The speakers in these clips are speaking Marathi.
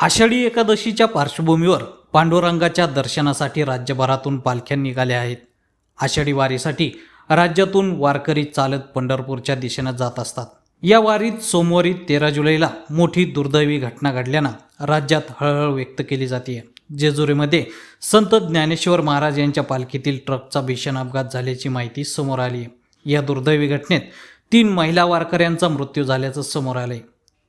आषाढी एकादशीच्या पार्श्वभूमीवर पांडुरंगाच्या दर्शनासाठी राज्यभरातून पालख्या निघाल्या आहेत. आषाढी वारीसाठी राज्यातून वारकरी चालत पंढरपूरच्या दिशेनं जात असतात. या वारीत सोमवारी 13 जुलैला मोठी दुर्दैवी घटना घडल्यानं राज्यात हळहळ व्यक्त केली जाते. जेजुरीमध्ये संत ज्ञानेश्वर महाराज यांच्या पालखीतील ट्रकचा भीषण अपघात झाल्याची माहिती समोर आली आहे. या दुर्दैवी घटनेत 3 महिला वारकऱ्यांचा मृत्यू झाल्याचं समोर आलंय,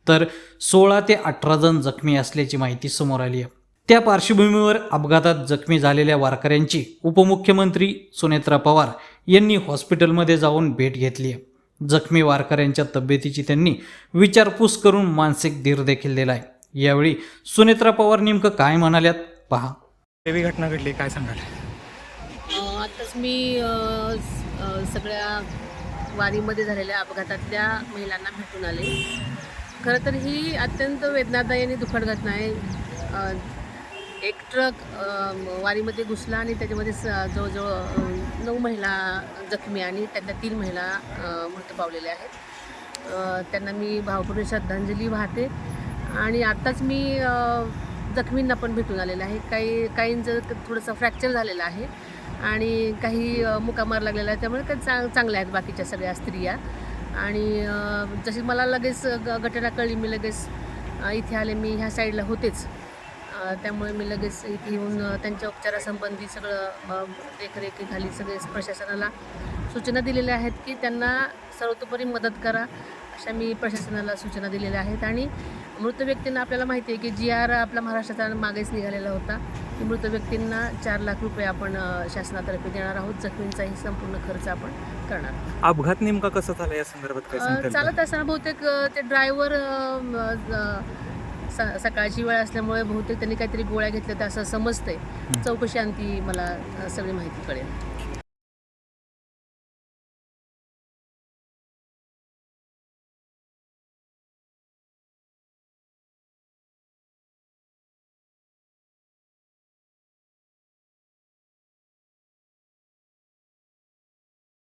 तर 16 ते 18 जण जखमी असल्याची माहिती समोर आली आहे. त्या पार्श्वभूमीवर अपघातात जखमी झालेल्या वारकऱ्यांची उपमुख्यमंत्री सुनेत्रा पवार यांनी हॉस्पिटलमध्ये जाऊन भेट घेतली आहे. जखमी वारकऱ्यांच्या तब्येतीची त्यांनी विचारपूस करून मानसिक धीर देखील दिला आहे. यावेळी सुनेत्रा पवार नेमकं काय म्हणाल्यात पहा. देवी घटना घडली, काय सांगाल? आत्ताच मी सगळ्या वारीमध्ये झालेल्या अपघातातल्या महिलांना भेटून आले. खरं तर ही अत्यंत वेदनादायी आणि दुःखद घटना आहे. एक ट्रक वारीमध्ये घुसला आणि त्याच्यामध्ये जवळजवळ 9 महिला जखमी आणि त्यातल्या 3 महिला मृत्यू पावलेल्या आहेत. त्यांना मी भावपूर्ण श्रद्धांजली वाहते. आणि आत्ताच मी जखमींना पण भेटून आलेलं आहे. काहींचं थोडंसं फ्रॅक्चर झालेलं आहे आणि काही मुकामार लागलेला आहे. त्यामुळे काही चांगल्या आहेत बाकीच्या सगळ्या स्त्रिया. आणि जशी मला लगेच घटना कळली, मी लगेच इथे आले. मी ह्या साईडला होतेच, त्यामुळे मी लगेच इथे येऊन त्यांच्या उपचारासंबंधी सगळं देखरेखीखाली सगळे प्रशासनाला सूचना दिलेल्या आहेत की त्यांना सर्वतोपरी मदत करा, अशा मी प्रशासनाला सूचना दिलेल्या आहेत. आणि मृत व्यक्तींना आपल्याला माहिती आहे की GR आपला महाराष्ट्राचा मागेच निघालेला होता की मृत व्यक्तींना 4 लाख रुपये आपण शासनातर्फे देणार आहोत. जखमींचाही संपूर्ण खर्च आपण करणार आहोत. अपघात नेमका कसा झाला या संदर्भात काय सांगता? चालत असताना बहुतेक ते ड्रायव्हर सकाळची वेळ असल्यामुळे बहुतेक त्यांनी काहीतरी गोळ्या घेतल्या तर असं समजतंय. चौकशी अंती मला सगळी माहिती कळेल.